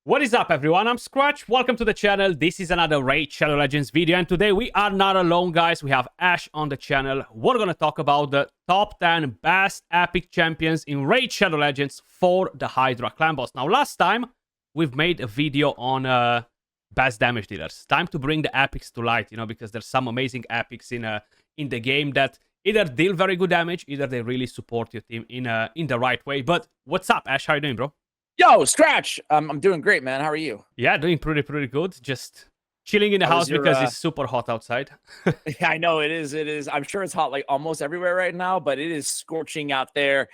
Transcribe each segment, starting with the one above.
What is up, everyone? I'm Skratch. Welcome to the channel. This is another Raid Shadow Legends video, and today we are not alone, guys. We have Ash on the channel. We're gonna talk about the top 10 best epic champions in Raid Shadow Legends for the Hydra clan boss. Now, last time we've made a video on best damage dealers. Time to bring the epics to light, you know, because there's some amazing epics in the game that either deal very good damage, either they really support your team in the right way. But what's up, Ash? How you doing, bro? Yo, Skratch! I'm doing great, man. How are you? Yeah, doing pretty good. Just chilling in the house because it's super hot outside. Yeah, I know it is. I'm sure it's hot like almost everywhere right now, but it is scorching out there.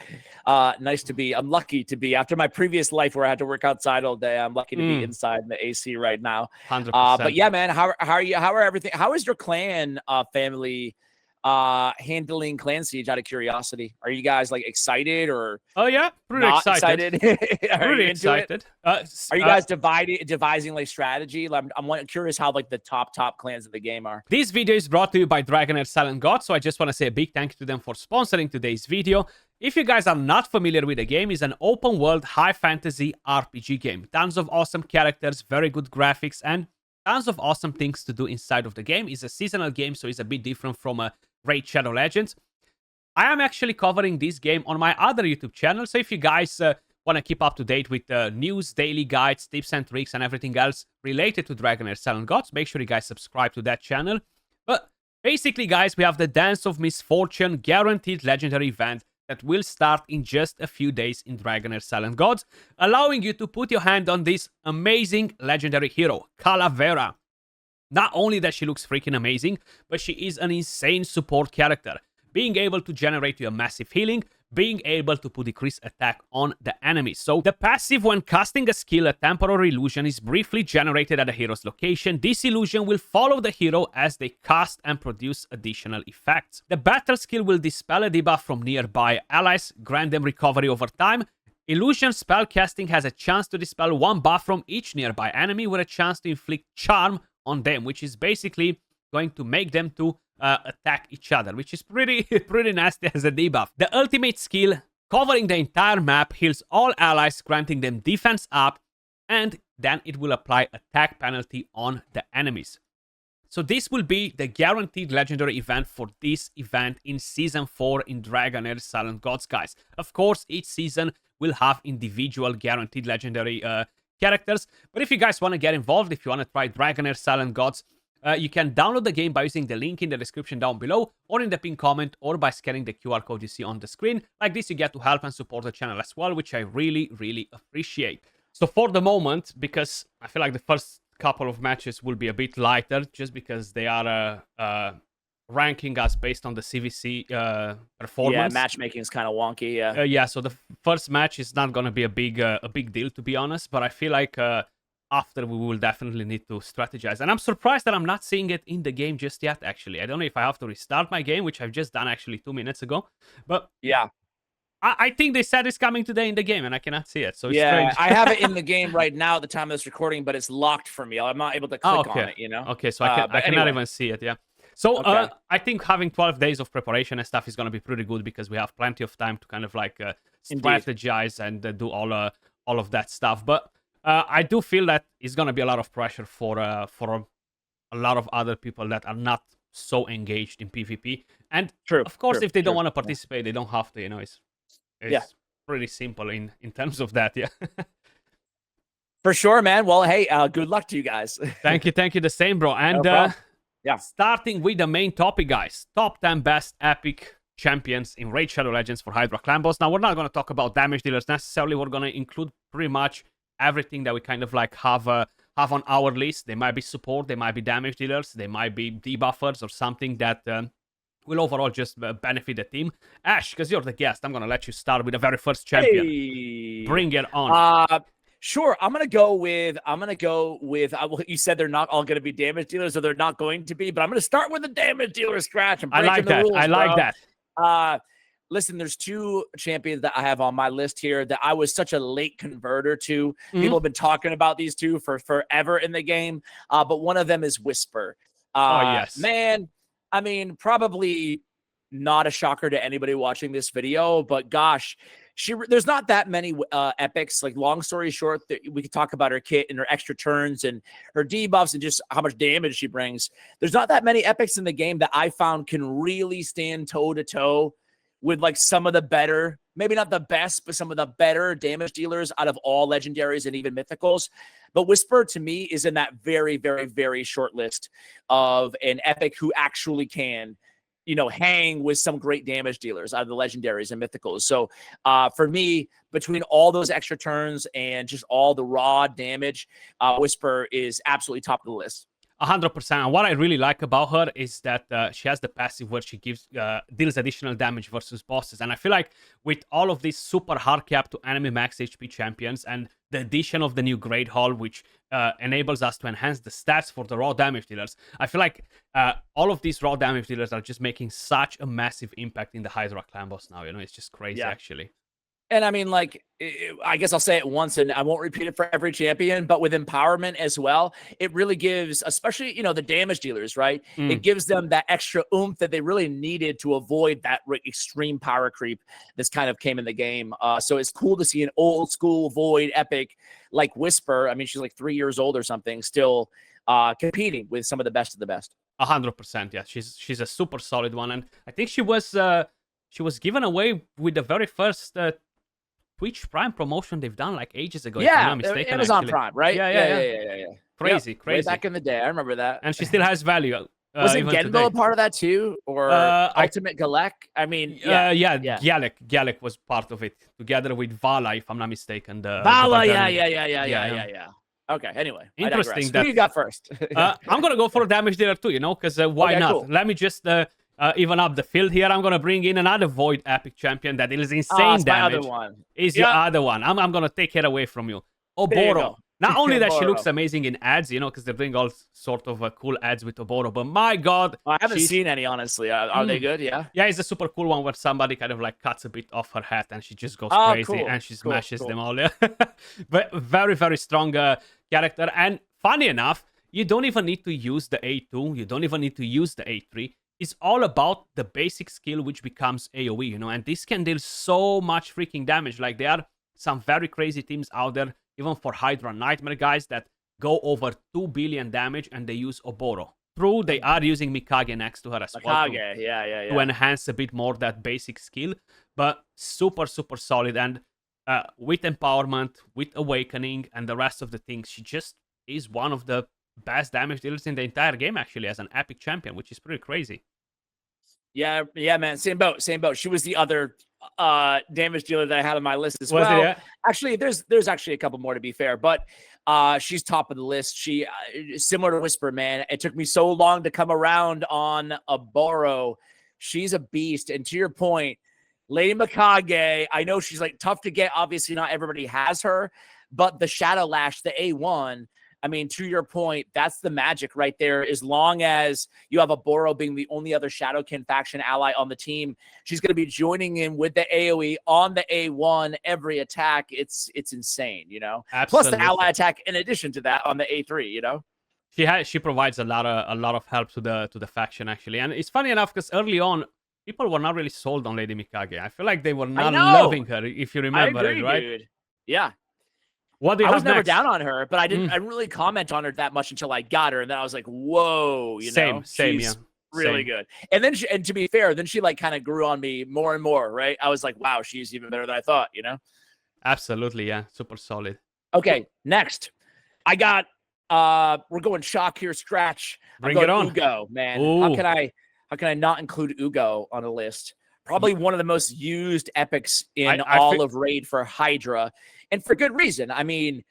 I'm lucky to be after my previous life where I had to work outside all day. I'm lucky to be inside in the AC right now. 100%. But yeah, man, how are you? How are everything? How is your clan family handling Clan Siege, out of curiosity? Are you guys like excited or oh yeah, pretty not excited. Pretty excited. Are you guys devising like strategy? I'm curious how like the top clans in the game are. This video is brought to you by Dragonair Silent God, so I just want to say a big thank you to them for sponsoring today's video. If you guys are not familiar with the game, it's an open world high fantasy RPG game. Tons of awesome characters, very good graphics, and tons of awesome things to do inside of the game. It's a seasonal game, so it's a bit different from a Raid Shadow Legends. I am actually covering this game on my other YouTube channel, so if you guys want to keep up to date with news, daily guides, tips and tricks, and everything else related to Dragonair Silent Gods, make sure you guys subscribe to that channel. But basically, guys, we have the Dance of Misfortune guaranteed legendary event that will start in just a few days in Dragonair Silent Gods, allowing you to put your hand on this amazing legendary hero, Calavera. Not only that she looks freaking amazing, but she is an insane support character, being able to generate you a massive healing, being able to put decreased attack on the enemy. So the passive when casting a skill, a temporary illusion, is briefly generated at a hero's location. This illusion will follow the hero as they cast and produce additional effects. The battle skill will dispel a debuff from nearby allies, grant them recovery over time. Illusion spellcasting has a chance to dispel one buff from each nearby enemy with a chance to inflict charm on them, which is basically going to make them to attack each other, which is pretty nasty as a debuff. The ultimate skill, covering the entire map, heals all allies, granting them defense up, and then it will apply attack penalty on the enemies. So this will be the guaranteed legendary event for this event in Season 4 in Dragonair Silent Gods, guys. Of course, each season will have individual guaranteed legendary characters, but if you guys want to get involved, if you want to try Dragonair Silent Gods, you can download the game by using the link in the description down below, or in the pinned comment, or by scanning the QR code you see on the screen. Like this, you get to help and support the channel as well, which I really appreciate. So for the moment, because I feel like the first couple of matches will be a bit lighter, just because they are ranking us based on the CVC performance. Yeah, matchmaking is kind of wonky. Yeah. Yeah. So the first match is not gonna be a big deal, to be honest. But I feel like after we will definitely need to strategize, and I'm surprised that I'm not seeing it in the game just yet. Actually, I don't know if I have to restart my game, which I've just done actually 2 minutes ago. But yeah. I think they said it's coming today in the game, and I cannot see it. So it's yeah, strange. I have it in the game right now at the time of this recording, but it's locked for me. I'm not able to click on it, you know? Okay, so I cannot even see it, yeah. So I think having 12 days of preparation and stuff is going to be pretty good, because we have plenty of time to kind of like strategize and do all of that stuff. But I do feel that it's going to be a lot of pressure for a lot of other people that are not so engaged in PvP. And of course, if they don't want to participate, they don't have to, you know. It's pretty simple in terms of that, yeah. For sure, man. Well, hey, good luck to you guys. Thank you, the same, bro. And yeah, starting with the main topic, guys. Top 10 best epic champions in Raid Shadow Legends for Hydra clan boss. Now, we're not going to talk about damage dealers necessarily. We're going to include pretty much everything that we kind of like have on our list. They might be support, they might be damage dealers, they might be debuffers, or something that will overall just benefit the team. Ash, because you're the guest, I'm going to let you start with the very first champion. Hey. Bring it on. Sure. I'm gonna go with. You said they're not all gonna be damage dealers, or they're not going to be. But I'm gonna start with the damage dealer, Skratch. I like that. Rules, I like that. Listen, there's 2 champions that I have on my list here that I was such a late converter to. People have been talking about these 2 for forever in the game. But one of them is Whisper. Oh yes, man. I mean, probably not a shocker to anybody watching this video, but gosh, there's not that many epics. Like, long story short, we could talk about her kit and her extra turns and her debuffs and just how much damage she brings. There's not that many epics in the game that I found can really stand toe to toe with like some of the better, maybe not the best, but some of the better damage dealers out of all legendaries and even mythicals. But Whisper, to me, is in that very, very, very short list of an epic who actually can, hang with some great damage dealers out of the legendaries and mythicals. So for me, between all those extra turns and just all the raw damage, Whisper is absolutely top of the list. 100%. And what I really like about her is that she has the passive where she deals additional damage versus bosses. And I feel like with all of these super hard cap to enemy max HP champions and the addition of the new Great Hall, which enables us to enhance the stats for the raw damage dealers, I feel like all of these raw damage dealers are just making such a massive impact in the Hydra clan boss now. It's just crazy, actually. And I mean, like, I guess I'll say it once and I won't repeat it for every champion, but with empowerment as well, it really gives, especially, the damage dealers, right? It gives them that extra oomph that they really needed to avoid that extreme power creep that's kind of came in the game. So it's cool to see an old school Void epic like Whisper. I mean, she's like 3 years old or something, still competing with some of the best of the best. 100%, yeah. She's a super solid one. And I think she was given away with the very first Twitch Prime promotion they've done like ages ago. Yeah, if I'm not mistaken, Amazon actually. Prime, right? Yeah. Crazy. Way back in the day, I remember that. And she still has value. Wasn't Genbo a part of that too, or Ultimate Galek? I mean, Galek was part of it together with Vala, if I'm not mistaken. Vala, yeah. Okay, anyway, interesting. Who you got first? I'm gonna go for a damage dealer too, because why not? Cool. Let me just even up the field here. I'm gonna bring in another Void epic champion that deals insane damage. My other one. Is your other one? I'm gonna take it away from you. Oboro. Not only that she looks amazing in ads, because they're doing all sort of cool ads with Oboro, but my God, I haven't seen any, honestly. Are they good? Yeah. Yeah, it's a super cool one where somebody kind of like cuts a bit off her hat and she just goes crazy and she smashes them all. Yeah. But very, very strong character. And funny enough, you don't even need to use the A2. You don't even need to use the A3. It's all about the basic skill, which becomes AoE, and this can deal so much freaking damage. Like, there are some very crazy teams out there, even for Hydra Nightmare guys, that go over 2 billion damage and they use Oboro. True, they are using Mikage next to her as well to enhance a bit more that basic skill, but super, super solid. And with empowerment, with awakening, and the rest of the things, she just is one of the best damage dealers in the entire game, actually, as an epic champion, which is pretty crazy. Yeah, man. Same boat. She was the other damage dealer that I had on my list as well. Yeah? Actually, there's actually a couple more, to be fair, but she's top of the list. She similar to Whisper, man. It took me so long to come around on Oboro. She's a beast, and to your point, Lady Mikage, I know she's like tough to get. Obviously, not everybody has her, but the Shadow Lash, the A1. I mean, to your point, that's the magic right there. As long as you have Oboro being the only other Shadowkin faction ally on the team, she's going to be joining in with the AoE on the A1 every attack. It's insane, Absolutely. Plus the ally attack in addition to that on the A3, She provides a lot of help to the faction, actually. And it's funny enough because early on, people were not really sold on Lady Mikage. I feel like they were not loving her, if you remember. I agree, it, right? Dude. Yeah. What do you I have was never next? down on her, but I didn't really comment on her that much until I got her, and then I was like, "Whoa, Same, she's really good." And then, and to be fair, then she like kind of grew on me more and more. Right? I was like, "Wow, she's even better than I thought." Absolutely, yeah, super solid. Okay, next, I got. We're going shock here, Skratch. Bring it on, Ugo, man. Ooh. How can I not include Ugo on a list? Probably one of the most used epics in all of Raid for Hydra. And for good reason. I mean,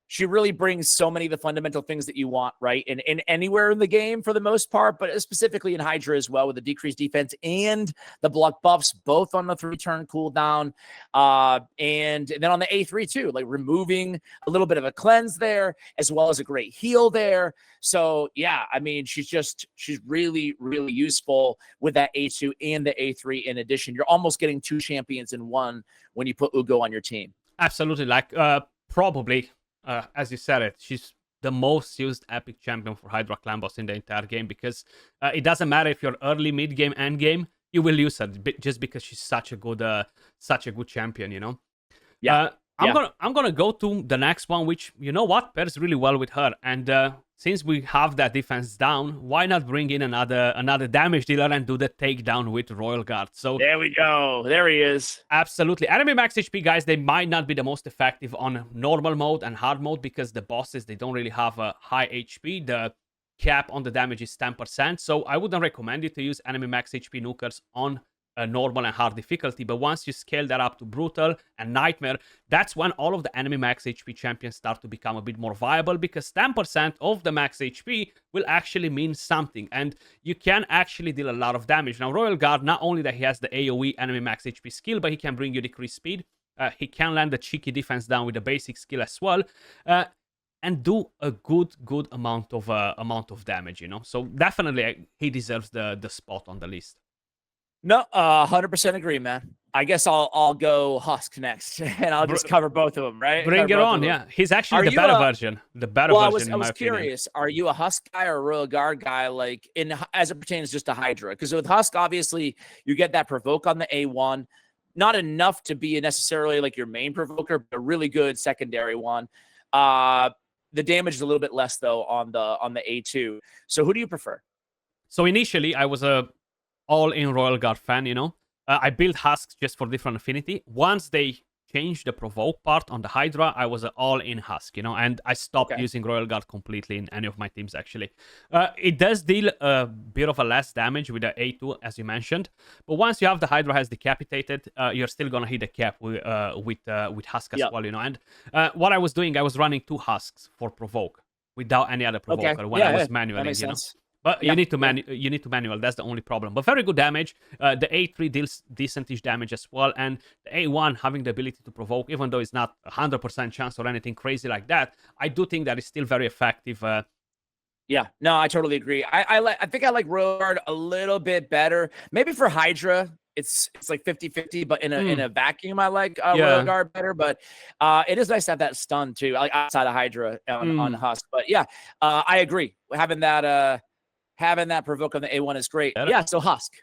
she really brings so many of the fundamental things that you want, right? And anywhere in the game for the most part, but specifically in Hydra as well, with the decreased defense and the block buffs, both on the 3-turn cooldown. And then on the A3 too, like removing a little bit of a cleanse there, as well as a great heal there. So yeah, I mean, she's really, really useful with that A2 and the A3 in addition. You're almost getting 2 champions in one when you put Ugo on your team. Absolutely. Like, probably, as you said it, she's the most used epic champion for Hydra clan boss in the entire game, because it doesn't matter if you're early, mid game, end game, you will use her just because she's such a good champion, you know. Yeah. I'm gonna go to the next one, which, you know what, pairs really well with her. And since we have that defense down, why not bring in another damage dealer and do the takedown with Royal Guard? So there we go. There he is. Absolutely. Enemy max HP guys, they might not be the most effective on normal mode and hard mode because the bosses, they don't really have a high HP. The cap on the damage is 10%. So I wouldn't recommend you to use enemy max HP nukers on normal and hard difficulty, but once you scale that up to brutal and nightmare, that's when all of the enemy max HP champions start to become a bit more viable, because 10% of the max HP will actually mean something, and you can actually deal a lot of damage. Now, Royal Guard, not only that he has the AoE enemy max HP skill, but he can bring you decreased speed. He can land the cheeky defense down with the basic skill as well, and do a good amount of damage, you know. So definitely he deserves the spot on the list. No, 100% agree, man. I guess I'll go Husk next, and I'll just cover both of them, right? Bring it on, yeah. He's actually the better version. The better version, I was curious. Are you a Husk guy or a Royal Guard guy, like as it pertains just to Hydra? Because with Husk, obviously, you get that Provoke on the A1. Not enough to be necessarily like your main Provoker, but a really good secondary one. The damage is a little bit less, though, on the A2. So who do you prefer? So initially, I was a all-in Royal Guard fan, you know. I built Husks just for different affinity. Once they changed the Provoke part on the Hydra, I was an all-in Husk, you know, and I stopped using Royal Guard completely in any of my teams, actually. It does deal a bit of a less damage with the A2, as you mentioned, but once you have the Hydra has decapitated, you're still gonna hit the cap with Husk as well, you know. And what I was doing, I was running 2 Husks for Provoke without any other Provoker when I was manually, you know. But you need to manual. That's the only problem. But very good damage. The A3 deals decentish damage as well, and the A1 having the ability to provoke, even though it's not 100% chance or anything crazy like that, I do think that it's still very effective. Yeah, no, I totally agree. I think I like Royal Guard a little bit better. Maybe for Hydra, it's like 50-50, but in a vacuum, I like Royal Guard better. But it is nice to have that stun too, like outside of Hydra on Husk. But yeah, I agree. Having that Provoke on the A1 is great. Yeah, so Husk.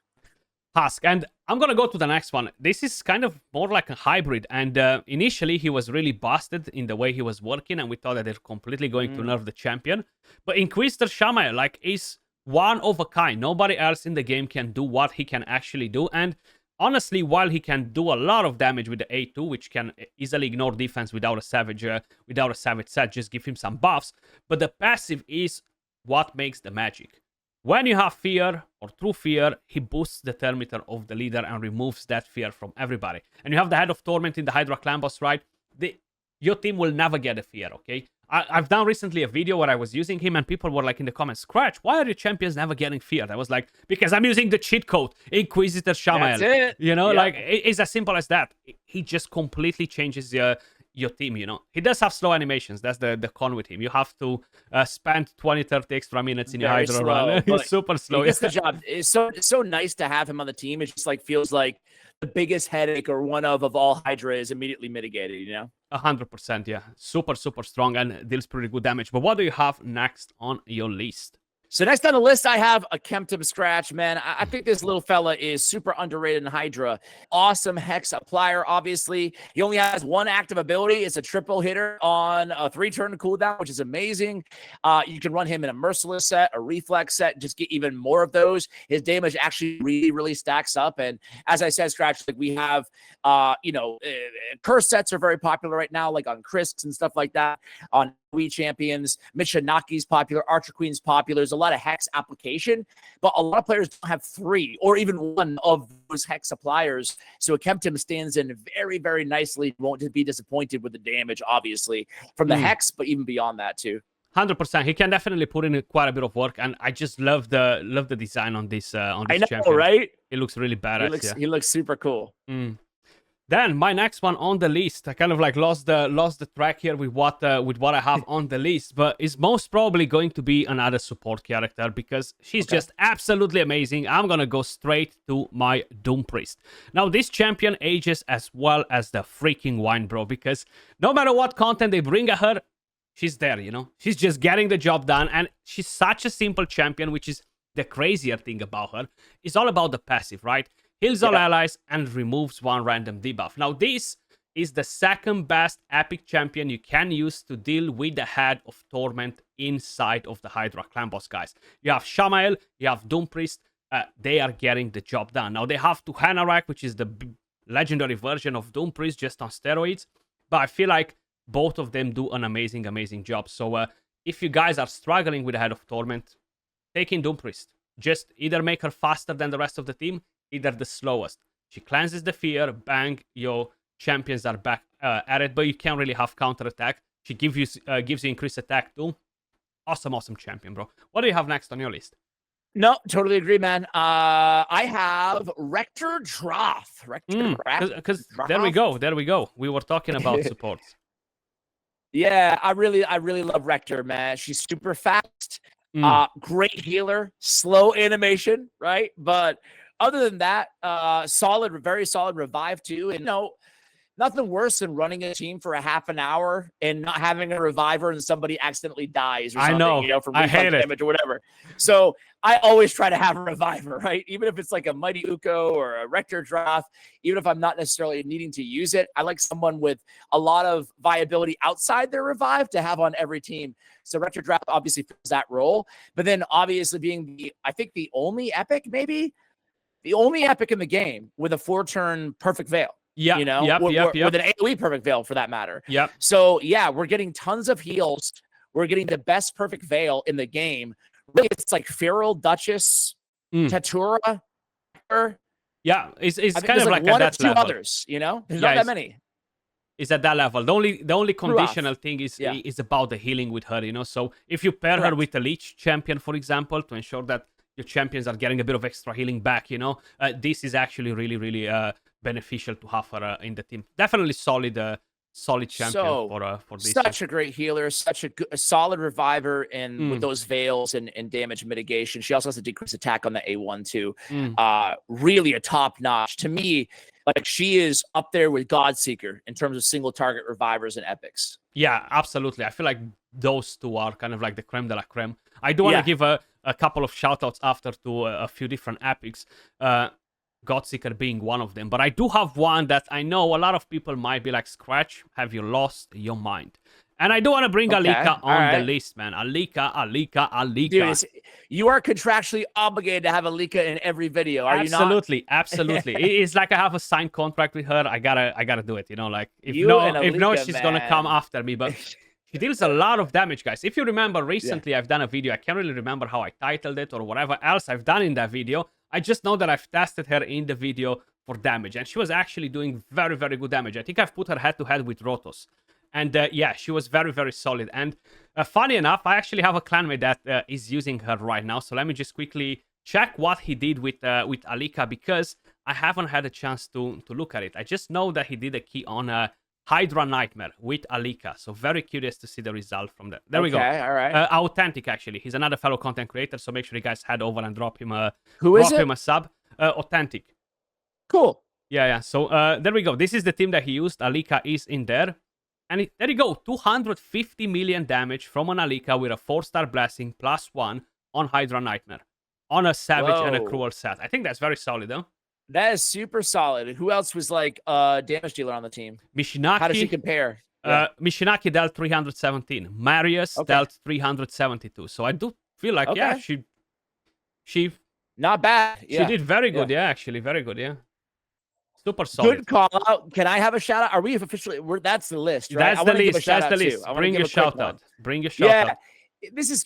And I'm going to go to the next one. This is kind of more like a hybrid. And initially, he was really busted in the way he was working, and we thought that they're completely going to nerf the champion. But Inquisitor Shamael, like, is one of a kind. Nobody else in the game can do what he can actually do. And honestly, while he can do a lot of damage with the A2, which can easily ignore defense without a savage set, just give him some buffs. But the passive is what makes the magic. When you have fear, or true fear, he boosts the thermometer of the leader and removes that fear from everybody. And you have the Head of Torment in the Hydra clan boss, right? Your team will never get a fear, okay? I've done recently a video where I was using him, and people were like in the comments, Skratch, why are your champions never getting feared? I was like, because I'm using the cheat code, Inquisitor Shamael. That's it. You know, like, it's as simple as that. He just completely changes your team, you know. He does have slow animations. That's the con with him. You have to spend 20-30 extra minutes in your Hydra run. He's super slow. He gets the job. It's so nice to have him on the team. It just like feels like the biggest headache or one of all Hydra is immediately mitigated, you know? 100%, yeah. Super strong and deals pretty good damage. But what do you have next on your list? So next on the list, I have a Kemptum Skratch, man. I think this little fella is super underrated in Hydra. Awesome Hex applier, obviously. He only has one active ability. It's a triple hitter on a 3-turn cooldown, which is amazing. You can run him in a Merciless set, a Reflex set, just get even more of those. His damage actually really stacks up. And as I said, Skratch, like we have, curse sets are very popular right now, like on Crisps and stuff like that. On Wii champions, Michinaki's popular, Archer Queen's popular. There's a lot of Hex application, but a lot of players don't have 3 or even one of those Hex appliers. So Kemptum stands in very nicely. Won't be disappointed with the damage, obviously, from the Hex, but even beyond that too. 100%. He can definitely put in quite a bit of work, and I just love the design on this champion. Right? It looks really badass. He looks super cool. Then my next one on the list, I kind of like lost the track here with what I have on the list, but is most probably going to be another support character because she's just absolutely amazing. I'm gonna go straight to my Doom Priest. Now this champion ages as well as the freaking wine, bro, because no matter what content they bring at her, she's there, you know. She's just getting the job done, and she's such a simple champion, which is the crazier thing about her. It's all about the passive, right? heals all allies, and removes one random debuff. Now, this is the second best epic champion you can use to deal with the Head of Torment inside of the Hydra clan boss, guys. You have Shamael, you have Doom Priest. They are getting the job done. Now, they have Tuhanarak, which is the legendary version of Doom Priest, just on steroids. But I feel like both of them do an amazing, amazing job. So if you guys are struggling with the Head of Torment, take in Doom Priest. Just either make her faster than the rest of the team, either the slowest. She cleanses the fear, bang, your champions are back at it, but you can't really have counter attack. She gives you increased attack too. Awesome, awesome champion, bro. What do you have next on your list? No, totally agree, man. I have Rector Droth. Because there we go. We were talking about supports. Yeah, I really love Rector, man. She's super fast. Great healer, slow animation, right? But other than that, very solid revive too. And nothing worse than running a team for a half an hour and not having a reviver and somebody accidentally dies or something, from reflex damage or whatever. So I always try to have a reviver, right? Even if it's like a Mighty Uko or a Rector Droth, even if I'm not necessarily needing to use it, I like someone with a lot of viability outside their revive to have on every team. So Rector Droth obviously fills that role, but then obviously being the only epic in the game with a 4-turn perfect veil. Yeah, with an AoE perfect veil for that matter. Yep. So yeah, we're getting tons of heals. We're getting the best perfect veil in the game. Really, it's like Feral, Duchess, Tatura. Yeah, it's kind of like one at that or two level. Others. There's not that many. It's at that level. The only conditional thing is about the healing with her. So if you pair her with a Leech champion, for example, to ensure that your champions are getting a bit of extra healing back, this is actually really, really beneficial to have her in the team. Definitely solid champion for this. Such a great healer, such a solid reviver, and with those veils and damage mitigation. She also has a decreased attack on the A1 too. Really a top notch. To me, like she is up there with Godseeker in terms of single target revivers and epics. Yeah, absolutely. I feel like those two are kind of like the creme de la creme. I do want to give a couple of shout outs after to a few different epics. Godseeker being one of them. But I do have one that I know a lot of people might be like, Skratch, have you lost your mind? And I do want to bring Alika on the list, man. Alika. Dude, you are contractually obligated to have Alika in every video, are you not? Absolutely. It's like I have a signed contract with her. I gotta do it, Like, if not, she's gonna come after me. But she deals a lot of damage, guys. If you remember, recently I've done a video. I can't really remember how I titled it or whatever else I've done in that video. I just know that I've tested her in the video for damage, and she was actually doing very, very good damage. I think I've put her head-to-head with Rotos. And she was very, very solid. And funny enough, I actually have a clanmate that is using her right now. So let me just quickly check what he did with Alika, because I haven't had a chance to look at it. I just know that he did a key on Hydra Nightmare with Alika. So very curious to see the result from that. There we go. All right. Authentic, actually. He's another fellow content creator. So make sure you guys head over and drop him a sub. Authentic. Cool. Yeah. So there we go. This is the team that he used. Alika is in there. And there you go, 250 million damage from an Alika with a 4-star blessing +1 on Hydra Nightmare. On a Savage and a Cruel set. I think that's very solid, huh? That is super solid. Who else was like a damage dealer on the team? Mishinaki. How does she compare? Mishinaki dealt 317. Marius dealt 372. So I do feel like, she... Not bad. She did very good, actually. Very good, Super solid. Good call out. Can I have a shout out? Are we officially? That's the list, right? That's the list. That's the list. Bring your shout out. Bring your shout out. This is.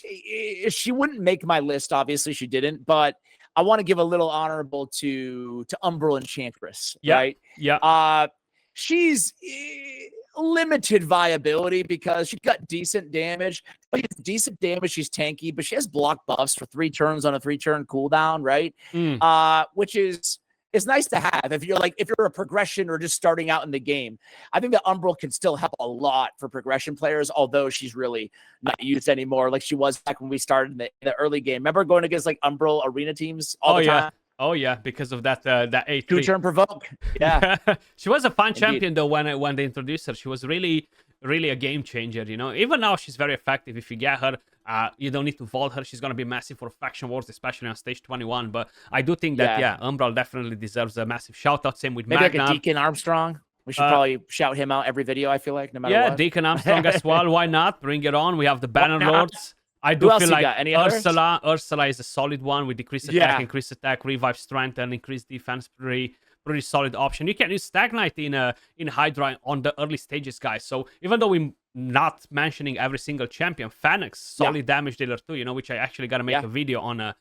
She wouldn't make my list. Obviously, she didn't. But I want to give a little honorable to Umbral Enchantress. Right. Yeah. She's limited viability because she's got decent damage. Decent damage. She's tanky, but she has block buffs for 3 turns on a 3-turn cooldown. Right. Which is. It's nice to have if you're a progression or just starting out in the game. I think that Umbral can still help a lot for progression players, although she's really not used anymore like she was back when we started in the early game. Remember going against like Umbral arena teams all the time? Oh yeah, because of that 8-3. 2-turn provoke. Yeah. She was a fun champion though when they introduced her. She was really really a game changer, you know. Even now, she's very effective. If you get her, you don't need to vault her. She's going to be massive for faction wars, especially on stage 21. But I do think that, yeah, Umbral definitely deserves a massive shout out. Same with maybe Magna. like a Deacon Armstrong. We should probably shout him out every video, I feel like, no matter what. Yeah, Deacon Armstrong as well. Why not? Bring it on. We have the Banner Lords. I do feel like Ursula. Ursula is a solid one with decreased attack, increased attack, revive strength, and increased defense. Pretty solid option. You can use Stag Knight in Hydra on the early stages, guys. So even though we're not mentioning every single champion, Phoenix, solid damage dealer too, you know, which I actually gotta make a video on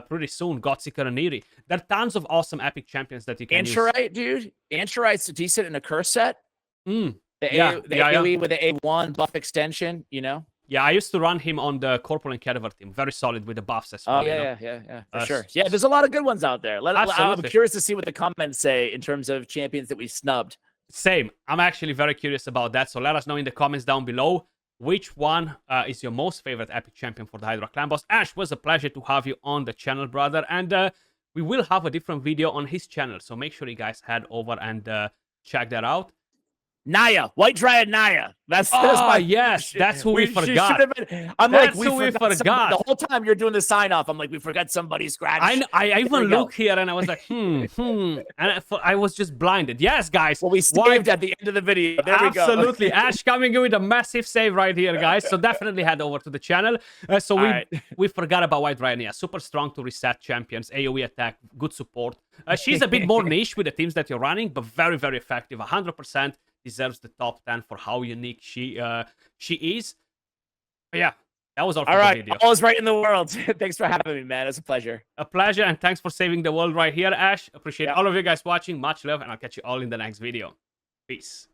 pretty soon. Godseeker and Eerie. There are tons of awesome epic champions that you can use. Anchorite, dude. Anchorite's decent in a curse set. The AoE with the A1 buff extension, you know. Yeah, I used to run him on the Corporal Cadaver team. Very solid with the buffs as well. Oh, yeah, for sure. Yeah, there's a lot of good ones out there. I'm curious to see what the comments say in terms of champions that we snubbed. Same. I'm actually very curious about that. So let us know in the comments down below which one is your most favorite epic champion for the Hydra clan boss. Ash, was a pleasure to have you on the channel, brother. And we will have a different video on his channel. So make sure you guys head over and check that out. Naya, White Dryad Naya. That's yes, that's who we forgot. I'm that's like, we forgot. The whole time you're doing the sign off, I'm like, we forgot somebody. Skratch. I even look here and I was like, and I was just blinded. Yes, guys. Well, we saved at the end of the video. There we go. Absolutely. Ash coming in with a massive save right here, guys. So definitely head over to the channel. We forgot about White Dryad Naya. Super strong to reset champions, AoE attack, good support. She's a bit more niche with the teams that you're running, but very, very effective. 100%. Deserves the top 10 for how unique she is. But yeah, that was all for the video. All is right in the world. Thanks for having me, man. It's a pleasure. A pleasure, and thanks for saving the world right here, Ash. Appreciate all of you guys watching. Much love, and I'll catch you all in the next video. Peace.